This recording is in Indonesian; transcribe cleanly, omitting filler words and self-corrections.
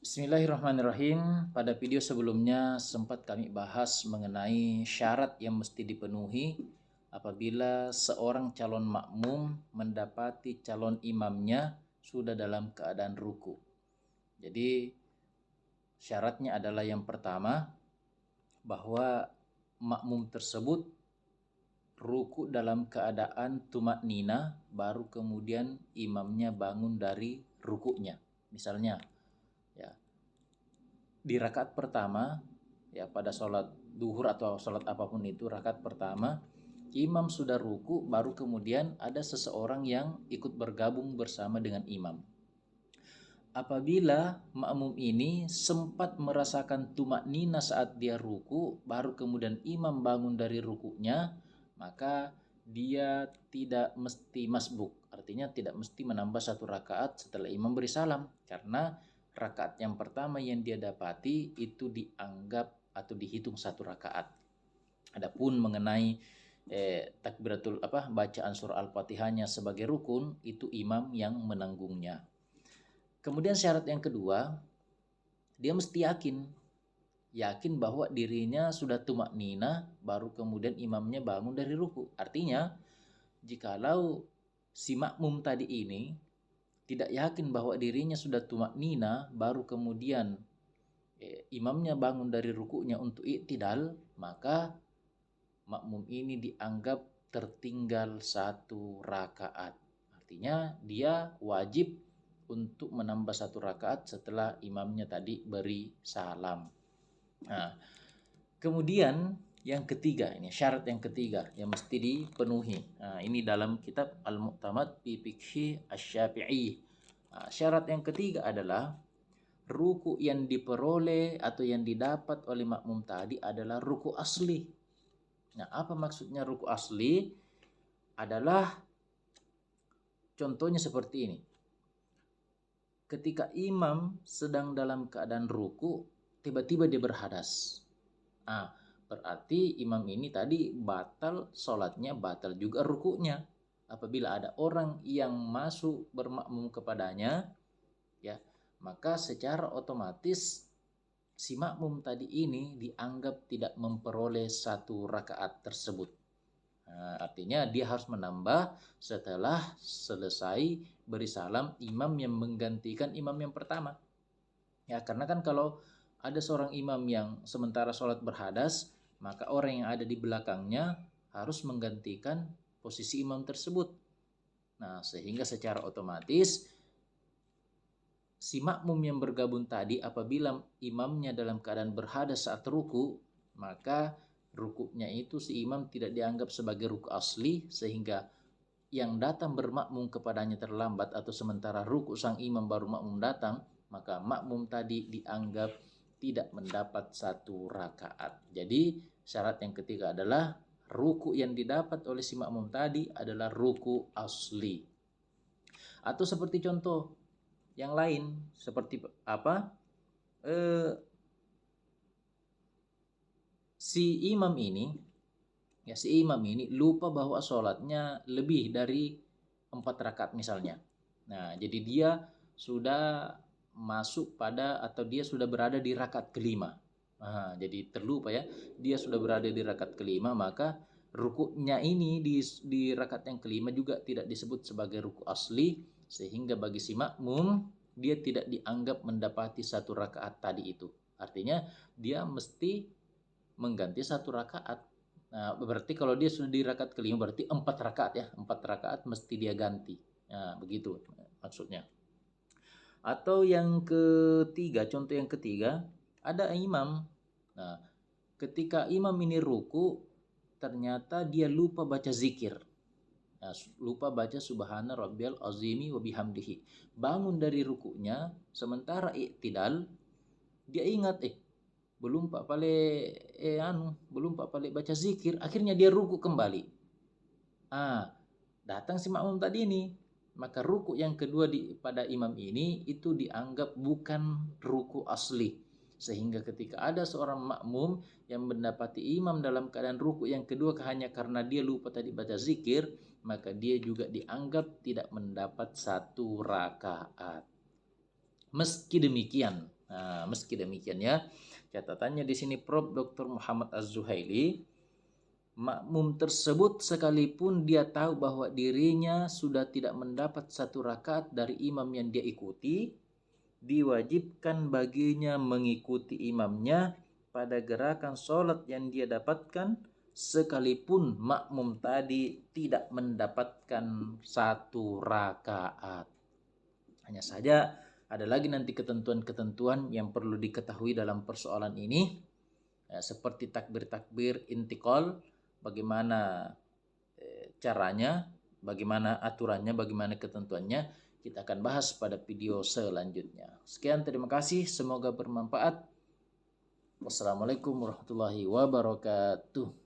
Bismillahirrahmanirrahim. Pada video sebelumnya sempat kami bahas mengenai syarat yang mesti dipenuhi apabila seorang calon makmum mendapati calon imamnya sudah dalam keadaan ruku. Jadi syaratnya adalah yang pertama bahwa makmum tersebut ruku dalam keadaan tumak nina, baru kemudian imamnya bangun dari rukunya. Misalnya ya, di rakaat pertama ya, pada sholat duhur atau sholat apapun itu, rakaat pertama imam sudah ruku, baru kemudian ada seseorang yang ikut bergabung bersama dengan imam. Apabila makmum ini sempat merasakan tumak nina saat dia ruku, baru kemudian imam bangun dari rukunya, maka dia tidak mesti masbuk, artinya tidak mesti menambah satu rakaat setelah imam beri salam, karena rakaat yang pertama yang dia dapati itu dianggap atau dihitung satu rakaat. Adapun mengenai takbiratul bacaan surah Al-Fatihahnya sebagai rukun, itu imam yang menanggungnya. Kemudian syarat yang kedua, dia mesti yakin bahwa dirinya sudah tumak nina, baru kemudian imamnya bangun dari ruku. Artinya, jikalau si makmum tadi ini tidak yakin bahwa dirinya sudah tumak nina, baru kemudian imamnya bangun dari rukunya untuk i'tidal, maka makmum ini dianggap tertinggal satu rakaat. Artinya dia wajib untuk menambah satu rakaat setelah imamnya tadi beri salam. Nah, kemudian yang ketiga, ini syarat yang ketiga yang mesti dipenuhi. Nah, ini dalam kitab Al-Mu'tamad fi Fiqhi Asy-Syafi'i. Nah, syarat yang ketiga adalah ruku yang diperoleh atau yang didapat oleh makmum tadi adalah ruku asli. Nah, apa maksudnya ruku asli? Adalah contohnya seperti ini. Ketika imam sedang dalam keadaan ruku, tiba-tiba dia berhadas. Berarti imam ini tadi batal sholatnya, batal juga rukunya. Apabila ada orang yang masuk bermakmum kepadanya, ya, maka secara otomatis si makmum tadi ini dianggap tidak memperoleh satu rakaat tersebut. Artinya dia harus menambah setelah selesai beri salam imam yang menggantikan imam yang pertama. Ya, karena kan kalau ada seorang imam yang sementara sholat berhadas, maka orang yang ada di belakangnya harus menggantikan posisi imam tersebut. Nah, sehingga secara otomatis si makmum yang bergabung tadi apabila imamnya dalam keadaan berhadas saat ruku, maka rukuknya itu si imam tidak dianggap sebagai ruku asli, sehingga yang datang bermakmum kepadanya terlambat atau sementara ruku sang imam baru makmum datang, maka makmum tadi dianggap tidak mendapat satu rakaat. Jadi syarat yang ketiga adalah ruku yang didapat oleh si makmum tadi adalah ruku asli. Atau seperti contoh yang lain, seperti apa? Si imam ini lupa bahwa sholatnya lebih dari 4 rakaat misalnya. Nah, jadi dia sudah masuk pada atau dia sudah berada di rakaat kelima. Nah, jadi terlupa ya, dia sudah berada di rakaat kelima, maka rukuknya ini di rakaat yang kelima juga tidak disebut sebagai ruku asli, sehingga bagi si makmum dia tidak dianggap mendapati satu rakaat tadi itu. Artinya dia mesti mengganti satu rakaat. Nah, berarti kalau dia sudah di rakaat kelima berarti 4 rakaat ya, 4 rakaat mesti dia ganti. Nah, begitu maksudnya. Atau yang ketiga, contoh yang ketiga, ada imam. Nah, ketika imam ini ruku, ternyata dia lupa baca zikir. Nah, lupa baca subhana rabbiyal azimi wa bihamdihi. Bangun dari rukunya, sementara i'tidal, dia ingat belum pak pale baca zikir, akhirnya dia ruku kembali. Datang si makmum tadi ini, maka ruku yang kedua pada imam ini itu dianggap bukan ruku asli, sehingga ketika ada seorang makmum yang mendapati imam dalam keadaan ruku yang kedua hanya karena dia lupa tadi baca zikir, maka dia juga dianggap tidak mendapat satu rakaat. Meski demikian, Nah, meski demikian ya, catatannya di sini Prof. Dr. Muhammad Az-Zuhaili, makmum tersebut sekalipun dia tahu bahwa dirinya sudah tidak mendapat satu rakaat dari imam yang dia ikuti, diwajibkan baginya mengikuti imamnya pada gerakan sholat yang dia dapatkan, sekalipun makmum tadi tidak mendapatkan satu rakaat. Hanya saja ada lagi nanti ketentuan-ketentuan yang perlu diketahui dalam persoalan ini, ya, seperti takbir-takbir intikal, bagaimana caranya, bagaimana aturannya, bagaimana ketentuannya, kita akan bahas pada video selanjutnya. Sekian, terima kasih, semoga bermanfaat. Wassalamualaikum warahmatullahi wabarakatuh.